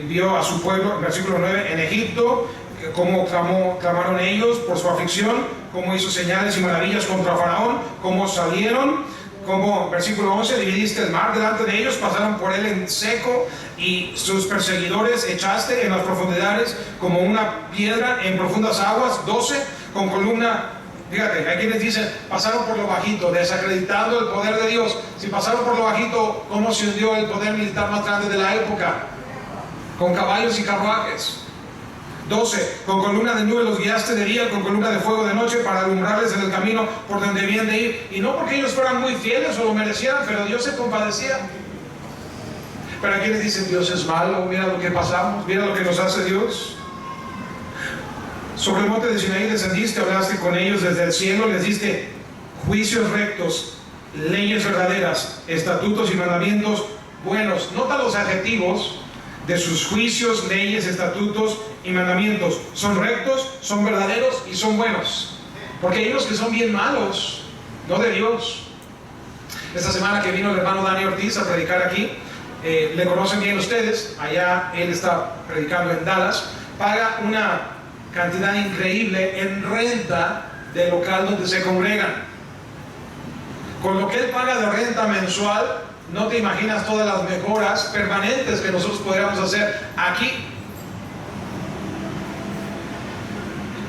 vio a su pueblo, en versículo 9, en Egipto, cómo clamaron ellos por su aflicción, cómo hizo señales y maravillas contra Faraón, cómo salieron, cómo, versículo 11, dividiste el mar delante de ellos, pasaron por él en seco y sus perseguidores echaste en las profundidades como una piedra en profundas aguas. 12, con columna. Fíjate, hay quienes dicen, pasaron por lo bajito, desacreditando el poder de Dios. Si pasaron por lo bajito, ¿cómo se hundió el poder militar más grande de la época? Con caballos y carruajes. 12, con columna de nube los guiaste de día, con columna de fuego de noche, para alumbrarles en el camino por donde debían de ir. Y no porque ellos fueran muy fieles o lo merecieran, pero Dios se compadecía. Pero hay quienes dicen, Dios es malo, mira lo que pasamos, mira lo que nos hace Dios. Sobre el monte de Sinaí descendiste, hablaste con ellos desde el cielo, les diste juicios rectos, leyes verdaderas, estatutos y mandamientos buenos. Nota los adjetivos de sus juicios, leyes, estatutos y mandamientos. Son rectos, son verdaderos y son buenos. Porque hay unos que son bien malos, no de Dios. Esta semana que vino el hermano Dani Ortiz a predicar aquí, le conocen bien ustedes, allá él está predicando en Dallas, paga una cantidad increíble en renta del local donde se congregan. Con lo que él paga de renta mensual, no te imaginas todas las mejoras permanentes que nosotros podríamos hacer aquí.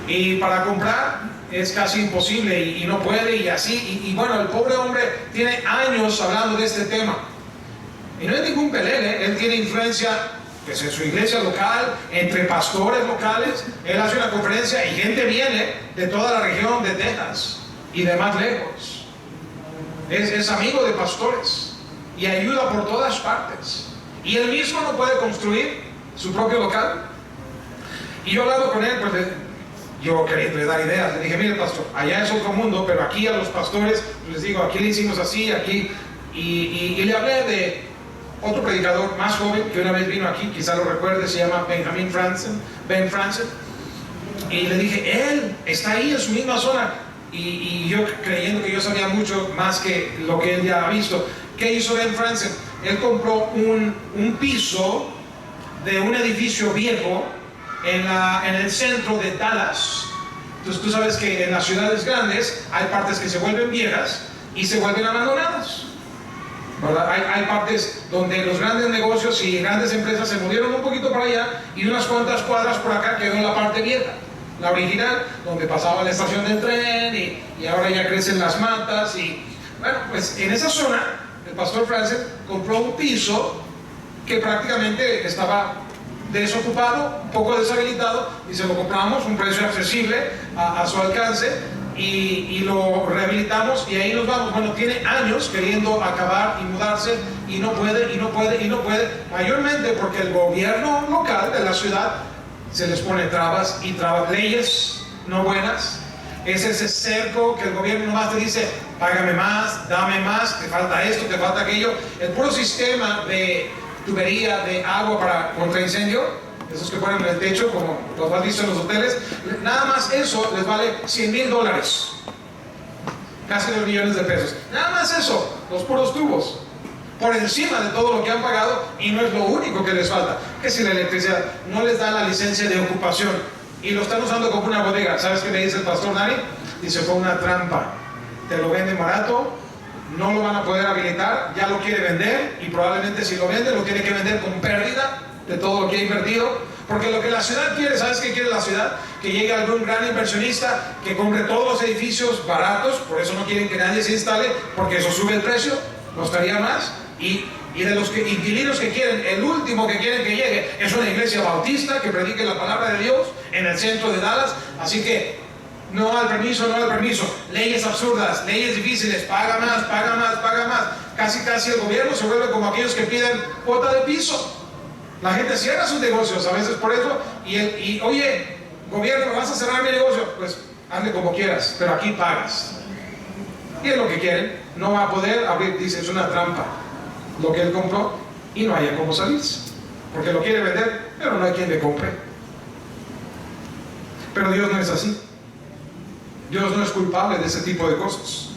Y para comprar es casi imposible y no puede y así. Y bueno, el pobre hombre tiene años hablando de este tema. Y no es ningún pelele, él tiene influencia pues en su iglesia local, entre pastores locales, él hace una conferencia y gente viene de toda la región de Texas y de más lejos. Es amigo de pastores y ayuda por todas partes. Y él mismo no puede construir su propio local. Y yo hablando con él, pues yo quería dar ideas. Le dije, mire pastor, allá es otro mundo, pero aquí a los pastores les digo, aquí le hicimos así, aquí. Y le hablé de otro predicador más joven que una vez vino aquí, quizá lo recuerde, se llama Ben Franzen. Y le dije, él está ahí en su misma zona. Y yo creyendo que yo sabía mucho más que lo que él ya ha visto. ¿Qué hizo Ben Franzen? Él compró un piso de un edificio viejo en el centro de Dallas. Entonces tú sabes que en las ciudades grandes hay partes que se vuelven viejas y se vuelven abandonadas, ¿verdad? Hay partes donde los grandes negocios y grandes empresas se movieron un poquito para allá y unas cuantas cuadras por acá quedó la parte vieja, la original, donde pasaba la estación del tren y ahora ya crecen las matas. Y bueno, pues en esa zona el pastor Francis compró un piso que prácticamente estaba desocupado, un poco deshabilitado, y se lo compramos a un precio accesible a su alcance y lo rehabilitamos y ahí nos vamos. Bueno, tiene años queriendo acabar y mudarse y no puede, mayormente porque el gobierno local de la ciudad se les pone trabas y trabas, leyes no buenas. Es ese cerco que el gobierno nomás te dice, págame más, dame más, te falta esto, te falta aquello. El puro sistema de tubería de agua contra incendio, esos que ponen en el techo, como los has visto en los hoteles, nada más eso les vale $100,000, casi $2 millones de pesos. Nada más eso, los puros tubos, por encima de todo lo que han pagado, y no es lo único que les falta. Que si la electricidad no les da la licencia de ocupación y lo están usando como una bodega, ¿sabes qué me dice el pastor Dani? Dice, fue una trampa, te lo venden barato, no lo van a poder habilitar, ya lo quiere vender y probablemente si lo vende lo tiene que vender con pérdida de todo lo que ha invertido, porque lo que la ciudad quiere, ¿sabes qué quiere la ciudad? Que llegue algún gran inversionista que compre todos los edificios baratos, por eso no quieren que nadie se instale, porque eso sube el precio, costaría más, y de los inquilinos que quieren, el último que quieren que llegue es una iglesia bautista que predique la palabra de Dios en el centro de Dallas. Así que no al permiso, leyes absurdas, leyes difíciles, paga más. Casi el gobierno se vuelve como aquellos que piden cuota de piso. La gente cierra sus negocios a veces por eso y oye, gobierno, ¿vas a cerrar mi negocio? Pues hazle como quieras, pero aquí pagas. Y es lo que quieren, no va a poder abrir, dice, es una trampa lo que él compró y no haya cómo salirse, porque lo quiere vender, pero no hay quien le compre. Pero Dios no es así. Dios no es culpable de ese tipo de cosas.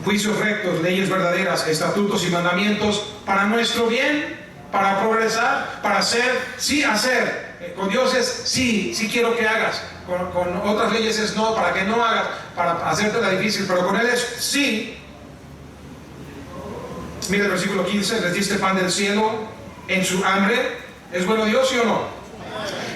Juicios rectos, leyes verdaderas, estatutos y mandamientos para nuestro bien, para progresar, para hacer, sí hacer. Con Dios es sí quiero que hagas. Con otras leyes es no, para que no hagas, para hacértela difícil, pero con Él es sí. Mira el versículo 15, les diste pan del cielo en su hambre. ¿Es bueno Dios, sí o no?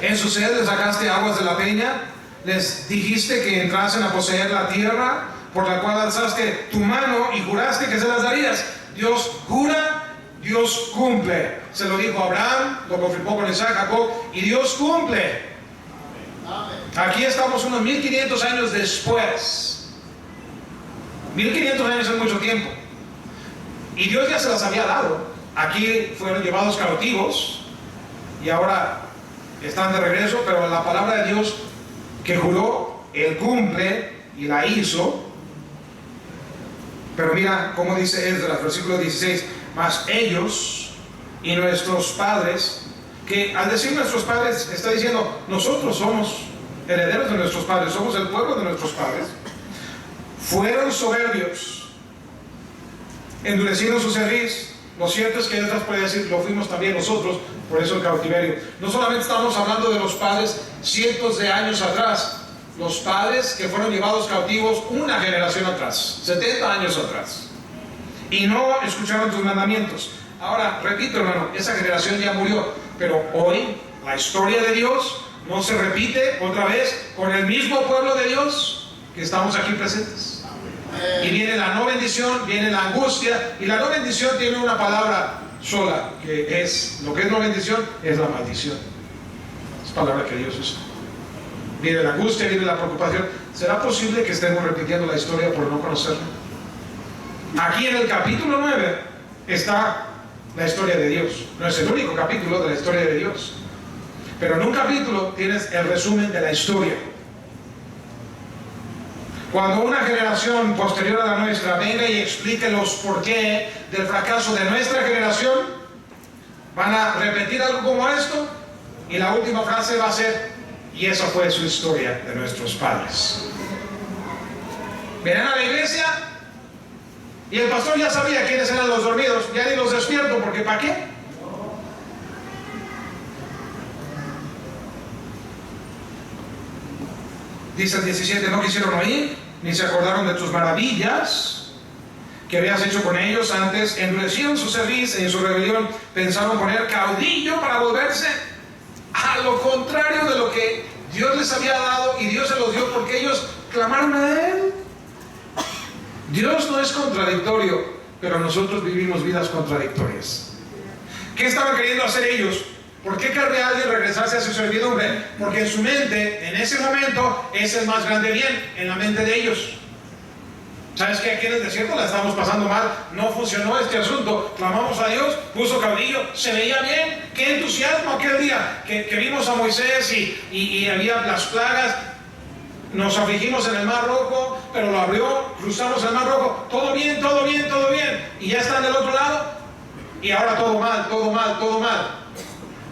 En su sed les sacaste aguas de la peña. Les dijiste que entrasen a poseer la tierra por la cual alzaste tu mano y juraste que se las darías. Dios jura, Dios cumple. Se lo dijo a Abraham, lo confirmó con Isaac, Jacob, y Dios cumple. Aquí estamos unos 1500 años después. 1500 años es mucho tiempo. Y Dios ya se las había dado. Aquí fueron llevados cautivos y ahora están de regreso, pero la palabra de Dios que juró, Él cumple y la hizo. Pero mira cómo dice Esdras, versículo 16, mas ellos y nuestros padres, que al decir nuestros padres está diciendo, nosotros somos herederos de nuestros padres, somos el pueblo de nuestros padres, fueron soberbios, endurecieron su cerviz. Lo cierto es que Esdras puede decir, lo fuimos también nosotros, por eso el cautiverio. No solamente estamos hablando de los padres cientos de años atrás, los padres que fueron llevados cautivos una generación atrás, 70 años atrás, y no escucharon tus mandamientos. Ahora, repito hermano, esa generación ya murió, pero hoy la historia de Dios no se repite otra vez con el mismo pueblo de Dios que estamos aquí presentes. Y viene la no bendición, viene la angustia, y la no bendición tiene una palabra sola, que es lo que es la bendición, es la maldición. Es palabra que Dios usa. Viene la angustia, viene la preocupación. ¿Será posible que estemos repitiendo la historia por no conocerla? Aquí en el capítulo 9 está la historia de Dios. No es el único capítulo de la historia de Dios, pero en un capítulo tienes el resumen de la historia. Cuando una generación posterior a la nuestra venga y explique los porqué del fracaso de nuestra generación, van a repetir algo como esto, y la última frase va a ser: y esa fue su historia de nuestros padres. Vienen a la iglesia y el pastor ya sabía quiénes eran los dormidos, ya ni los despierto, porque ¿para qué? Dice el 17: no quisieron oír, ni se acordaron de tus maravillas que habías hecho con ellos antes. Endurecieron su cerviz, en su rebelión pensaron poner caudillo para volverse a lo contrario de lo que Dios les había dado, y Dios se los dio porque ellos clamaron a Él. Dios no es contradictorio, pero nosotros vivimos vidas contradictorias. ¿Qué estaban queriendo hacer ellos? ¿Por qué querría alguien regresarse a su servidumbre? Porque en su mente, en ese momento, es el más grande bien, en la mente de ellos. ¿Sabes qué? Aquí en el desierto la estamos pasando mal, no funcionó este asunto, clamamos a Dios, puso caudillo, se veía bien. Qué entusiasmo aquel día que vimos a Moisés y había las plagas. Nos afligimos en el Mar Rojo, pero lo abrió, cruzamos el Mar Rojo, todo bien, todo bien, todo bien, y ya están del otro lado, y ahora todo mal, todo mal, todo mal.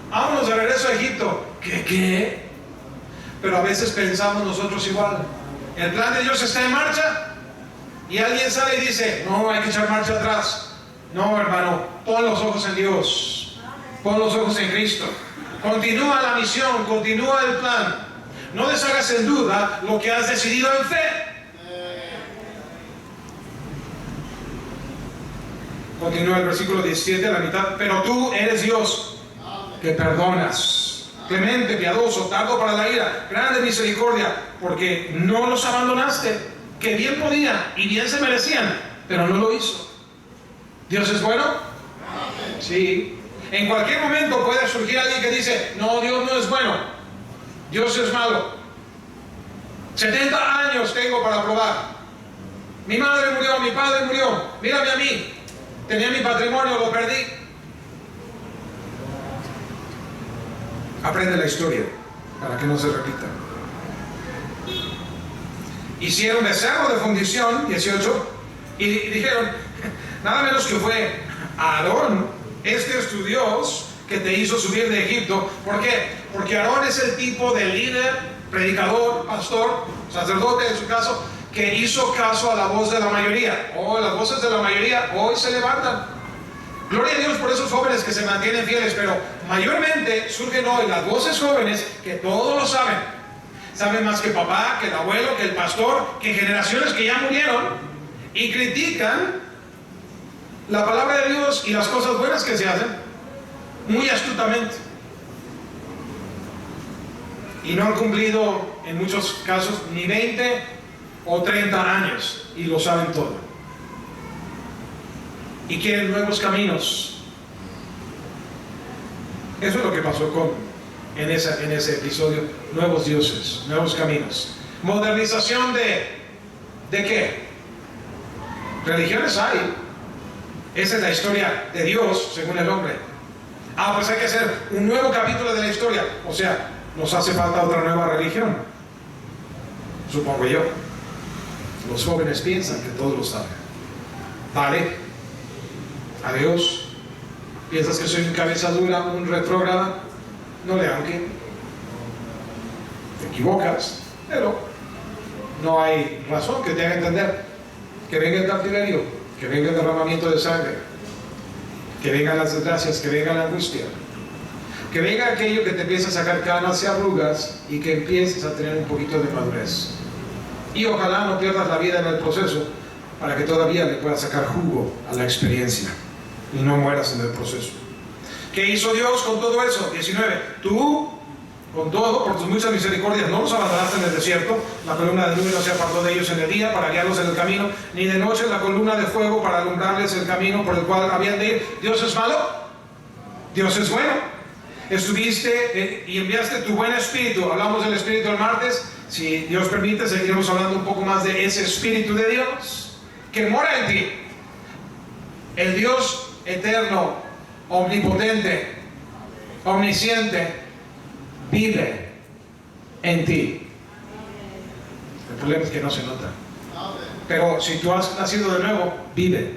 Vámonos de regreso a Egipto. ¿Qué? Pero a veces pensamos nosotros igual. El plan de Dios está en marcha y alguien sale y dice: no, hay que echar marcha atrás. No, hermano, pon los ojos en Dios, pon los ojos en Cristo. Continúa la misión, continúa el plan. No deshagas en duda lo que has decidido en fe. Continúa el versículo 17 a la mitad: pero tú eres Dios que perdonas, clemente, piadoso, tardo para la ira, grande misericordia, porque no los abandonaste, que bien podían y bien se merecían, pero no lo hizo. ¿Dios es bueno? Sí. En cualquier momento puede surgir alguien que dice: no, Dios no es bueno, Dios es malo. 70 años tengo para probar. Mi madre murió, mi padre murió, mírame a mí, tenía mi patrimonio, lo perdí. Aprende la historia para que no se repita. Hicieron becerro de fundición, 18, y dijeron: nada menos que fue Aarón, este es tu Dios que te hizo subir de Egipto. ¿Por qué? Porque Aarón es el tipo de líder, predicador, pastor, sacerdote en su caso, que hizo caso a la voz de la mayoría. Las voces de la mayoría hoy se levantan. Gloria a Dios por esos jóvenes que se mantienen fieles, pero mayormente surgen hoy las voces jóvenes que todo lo saben. Saben más que papá, que el abuelo, que el pastor, que generaciones que ya murieron, y critican la palabra de Dios y las cosas buenas que se hacen muy astutamente. Y no han cumplido en muchos casos ni 20 o 30 años y lo saben todo. Y quieren nuevos caminos. Eso es lo que pasó en ese episodio. Nuevos dioses, nuevos caminos. Modernización ¿de qué? Religiones hay. Esa es la historia de Dios según el hombre. Pues hay que hacer un nuevo capítulo de la historia. O sea, nos hace falta otra nueva religión. Supongo yo. Los jóvenes piensan que todos lo saben. Vale. Adiós. ¿Piensas que soy un cabeza dura, un retrógrada? No le aunque. Te equivocas, pero no hay razón que te haga entender que venga el cautiverio, que venga el derramamiento de sangre, que vengan las desgracias, que venga la angustia, que venga aquello que te empieza a sacar canas y arrugas y que empieces a tener un poquito de madurez. Y ojalá no pierdas la vida en el proceso para que todavía le puedas sacar jugo a la experiencia y no mueras en el proceso. ¿Qué hizo Dios con todo eso? 19. Tú Con todo, por tus muchas misericordias, no los abandonaste en el desierto. La columna de nube no se apartó de ellos en el día para guiarlos en el camino, ni de noche la columna de fuego para alumbrarles el camino por el cual habían de ir. ¿Dios es malo? Dios es bueno. Estuviste y enviaste tu buen espíritu. Hablamos del espíritu el martes. Si Dios permite, seguiremos hablando un poco más de ese espíritu de Dios que mora en ti. El Dios eterno, omnipotente, omnisciente, vive en ti. El problema es que no se nota. Pero si tú has nacido de nuevo, vive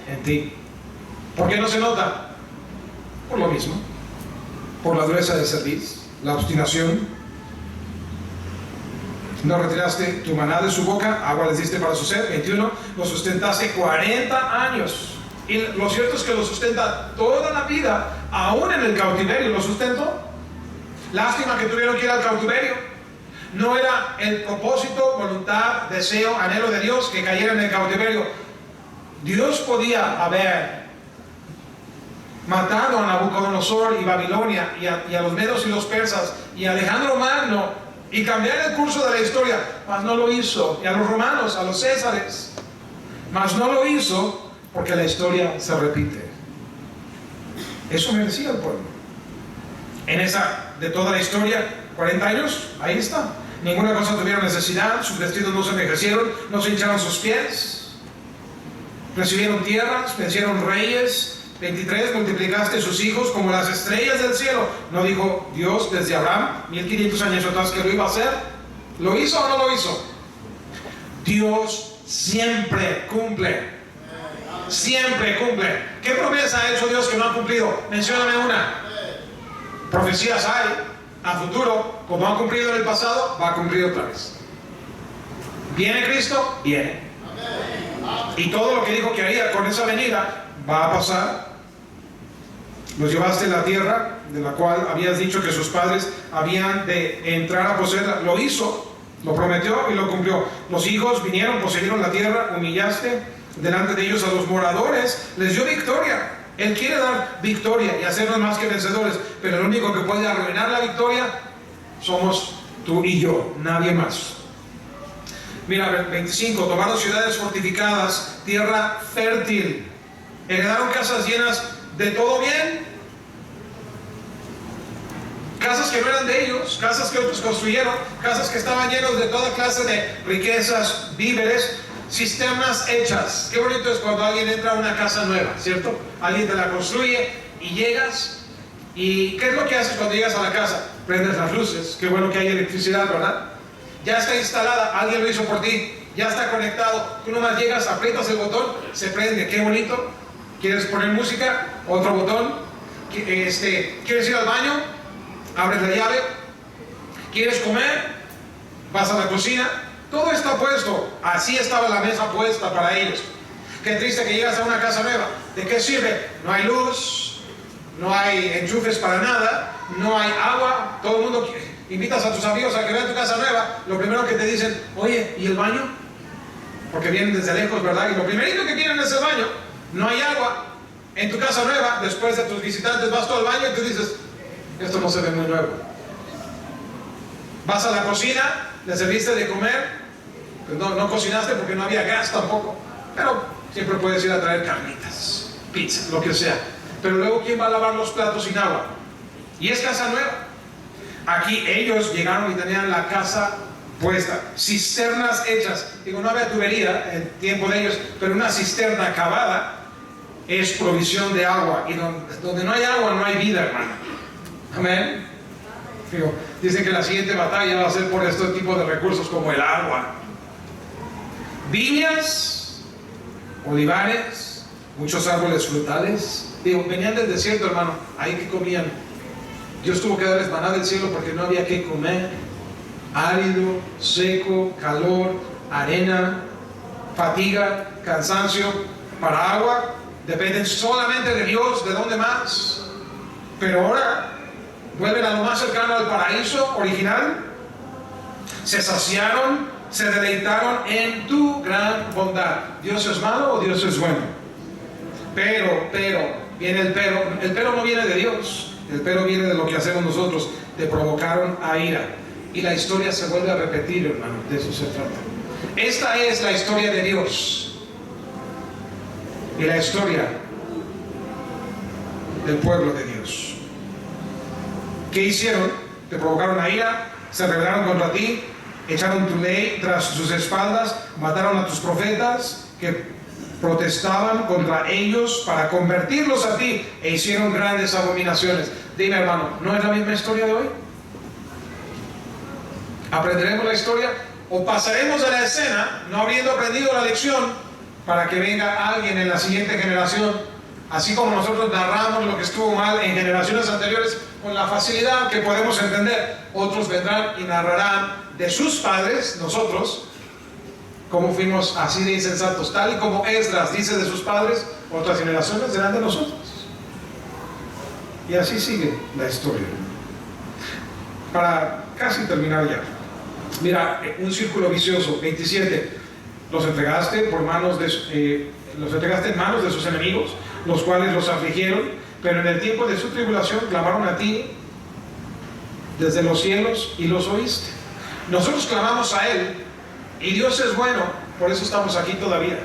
en ti. ¿Por qué no se nota? Por lo mismo. Por la dureza de cerviz, la obstinación. No retiraste tu maná de su boca, agua les diste para su sed. 21. Lo sustentaste 40 años. Y lo cierto es que lo sustenta toda la vida, aún en el cautiverio lo sustentó. Lástima que tuvieron que ir al cautiverio. No era el propósito, voluntad, deseo, anhelo de Dios que cayera en el cautiverio. Dios podía haber matado a Nabucodonosor y Babilonia y a los medos y los persas y a Alejandro Magno y cambiar el curso de la historia, mas no lo hizo. Y a los romanos, a los césares, mas no lo hizo porque la historia se repite. Eso merecía el pueblo. En esa, de toda la historia, 40 años, ahí está. Ninguna cosa tuvieron necesidad, sus vestidos no se envejecieron, no se hincharon sus pies. Recibieron tierras, vencieron reyes. 23, multiplicaste sus hijos como las estrellas del cielo. ¿No dijo Dios desde Abraham, 1500 años atrás, que lo iba a hacer? ¿Lo hizo o no lo hizo? Dios siempre cumple. Siempre cumple. ¿Qué promesa ha hecho Dios que no ha cumplido? Mencióname una. Profecías hay a futuro, como ha cumplido en el pasado, va a cumplir otra vez. ¿Viene Cristo? Viene. Y todo lo que dijo que haría con esa venida va a pasar. Los llevaste a la tierra de la cual habías dicho que sus padres habían de entrar a poseerla. Lo hizo, lo prometió y lo cumplió. Los hijos vinieron, poseyeron la tierra, humillaste delante de ellos a los moradores, les dio victoria. Él quiere dar victoria y hacernos más que vencedores, pero el único que puede arruinar la victoria somos tú y yo, nadie más. Mira, 25, tomaron ciudades fortificadas, tierra fértil, heredaron casas llenas de todo bien, casas que no eran de ellos, casas que otros construyeron, casas que estaban llenas de toda clase de riquezas, víveres, cisternas hechas. Qué bonito es cuando alguien entra a una casa nueva, ¿cierto? Alguien te la construye y llegas. ¿Y qué es lo que haces cuando llegas a la casa? Prendes las luces. Qué bueno que hay electricidad, ¿verdad? Ya está instalada, alguien lo hizo por ti, ya está conectado. Tú nomás llegas, aprietas el botón, se prende. Qué bonito. ¿Quieres poner música? Otro botón. ¿Quieres ir al baño? Abres la llave. ¿Quieres comer? Vas a la cocina. Todo está puesto. Así estaba la mesa puesta para ellos. Qué triste que llegas a una casa nueva. ¿De qué sirve? No hay luz, no hay enchufes para nada, no hay agua. Todo el mundo invitas a tus amigos a que vean tu casa nueva. Lo primero que te dicen, oye, ¿y el baño? Porque vienen desde lejos, ¿verdad? Y lo primerito que quieren es el baño. No hay agua. En tu casa nueva, después de tus visitantes, vas tú al baño y tú dices, esto no se ve muy nuevo. Vas a la cocina, le serviste de comer. Pues no cocinaste porque no había gas tampoco, pero siempre puedes ir a traer carnitas, pizza, lo que sea. Pero luego, ¿quién va a lavar los platos sin agua? Y es casa nueva. Aquí ellos llegaron y tenían la casa puesta, cisternas hechas. Digo, no había tubería en tiempo de ellos, pero una cisterna cavada es provisión de agua. Y donde no hay agua no hay vida, hermano. Amén. Digo, dicen que la siguiente batalla va a ser por este tipo de recursos como el agua. Viñas, olivares, muchos árboles frutales. Digo, venían del desierto, hermano, ahí que comían. Dios tuvo que darles maná del cielo porque no había que comer. Árido, seco, calor, arena, fatiga, cansancio. Para agua dependen solamente de Dios. ¿De dónde más? Pero ahora vuelven a lo más cercano al paraíso original. Se saciaron, se deleitaron en tu gran bondad. ¿Dios es malo o Dios es bueno? Pero, viene el pero. El pero no viene de Dios. El pero viene de lo que hacemos nosotros. te provocaron a ira. Y la historia se vuelve a repetir, hermano, de eso se trata. Esta es la historia de Dios. Y la historia del pueblo de Dios. ¿Qué hicieron? Te provocaron a ira, se rebelaron contra ti, echaron tu ley tras sus espaldas, mataron a tus profetas que protestaban contra ellos para convertirlos a ti, e hicieron grandes abominaciones. Dime, hermano, ¿no es la misma historia de hoy? ¿Aprenderemos la historia o pasaremos a la escena no habiendo aprendido la lección para que venga alguien en la siguiente generación, así como nosotros narramos lo que estuvo mal en generaciones anteriores con la facilidad que podemos entender? Otros vendrán y narrarán de sus padres, nosotros, cómo fuimos así de insensatos, tal y como Esdras dice de sus padres, otras generaciones serán de nosotros. Y así sigue la historia. Para casi terminar ya, mira, un círculo vicioso. 27, los entregaste en manos de sus enemigos, los cuales los afligieron, pero en el tiempo de su tribulación clamaron a ti desde los cielos y los oíste. Nosotros clamamos a Él y Dios es bueno, por eso estamos aquí todavía.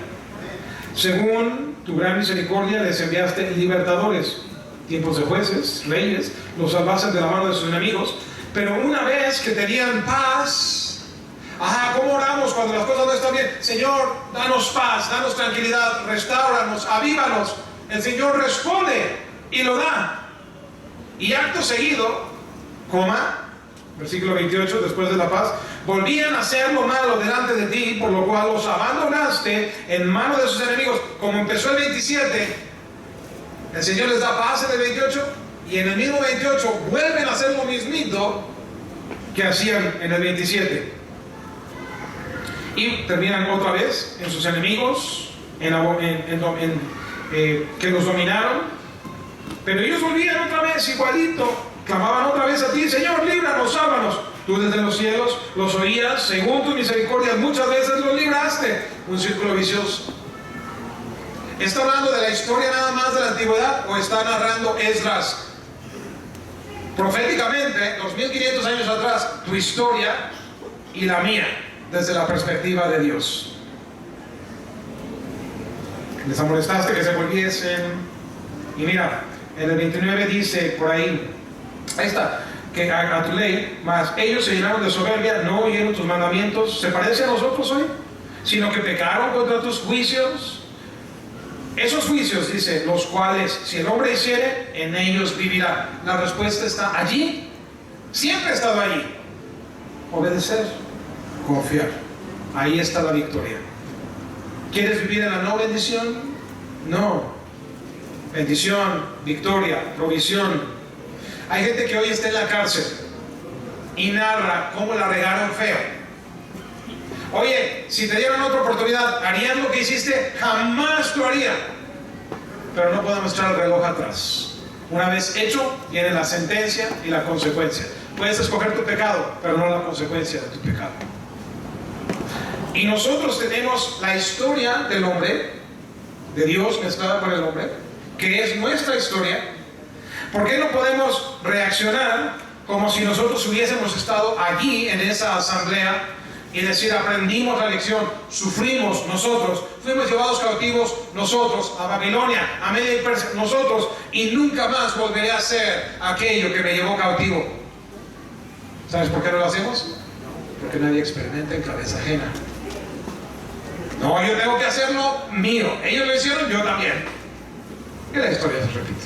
Según tu gran misericordia les enviaste libertadores, tiempos de jueces, reyes, los salvaste de la mano de sus enemigos. Pero una vez que tenían paz, ¿cómo oramos cuando las cosas no están bien? Señor, danos paz, danos tranquilidad, restáuranos, avívanos. El Señor responde y lo da. Y acto seguido, versículo 28, después de la paz, volvían a hacer lo malo delante de ti, por lo cual los abandonaste en mano de sus enemigos. Como empezó el 27, el Señor les da paz en el 28, y en el mismo 28 vuelven a hacer lo mismito que hacían en el 27. Y terminan otra vez en sus enemigos, que los dominaron. Pero ellos volvían otra vez igualito. Clamaban otra vez a ti: Señor, líbranos, sálvanos. Tú desde los cielos los oías, según tu misericordia muchas veces los libraste. Un círculo vicioso. ¿Está hablando de la historia nada más de la antigüedad o está narrando Esdras? Proféticamente, 2500 años atrás, tu historia y la mía, desde la perspectiva de Dios. Les amonestaste que se volviesen. Y mira, en el 29 dice por ahí está, que a tu ley, mas ellos se llenaron de soberbia, no oyeron tus mandamientos. ¿Se parece a nosotros hoy? Sino que pecaron contra tus juicios. Esos juicios, dice, los cuales si el hombre hiciere, en ellos vivirá. La respuesta está allí, siempre ha estado allí. Obedecer, confiar. Ahí está la victoria. ¿Quieres vivir en la no bendición? No. Bendición, victoria, provisión. Hay gente que hoy está en la cárcel y narra cómo la regaron feo. Oye, si te dieran otra oportunidad, ¿harías lo que hiciste? Jamás lo haría. Pero no podemos echar el reloj atrás. Una vez hecho, viene la sentencia y la consecuencia. Puedes escoger tu pecado, pero no la consecuencia de tu pecado. Y nosotros tenemos la historia del hombre, de Dios mezclada con el hombre, que es nuestra historia. ¿Por qué no podemos reaccionar como si nosotros hubiésemos estado allí en esa asamblea y decir: aprendimos la lección, sufrimos nosotros, fuimos llevados cautivos nosotros a Babilonia, a Media y Persia nosotros, y nunca más volveré a hacer aquello que me llevó cautivo? ¿Sabes por qué no lo hacemos? Porque nadie experimenta en cabeza ajena. No, yo tengo que hacerlo mío. Ellos lo hicieron, yo también. Y la historia se repite.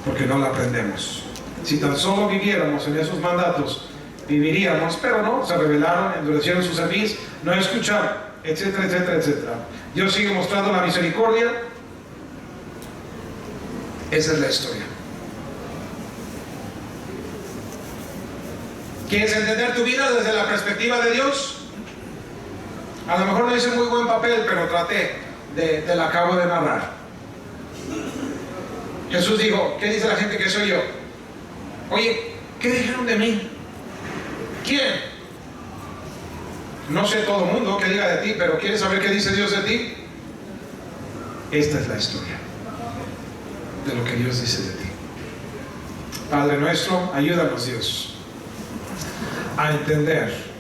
Porque no la aprendemos. Si tan solo viviéramos en esos mandatos, viviríamos, pero no, se rebelaron, endurecieron su cerviz, no escucharon, etcétera, etcétera, etcétera. Dios sigue mostrando la misericordia. Esa es la historia. ¿Quieres entender tu vida desde la perspectiva de Dios? A lo mejor no hice muy buen papel, pero traté te la acabo de narrar. Jesús dijo: ¿qué dice la gente que soy yo? Oye, ¿qué dijeron de mí? ¿Quién? No sé todo el mundo que diga de ti, pero ¿quieres saber qué dice Dios de ti? Esta es la historia de lo que Dios dice de ti. Padre nuestro, ayúdanos, Dios, a entender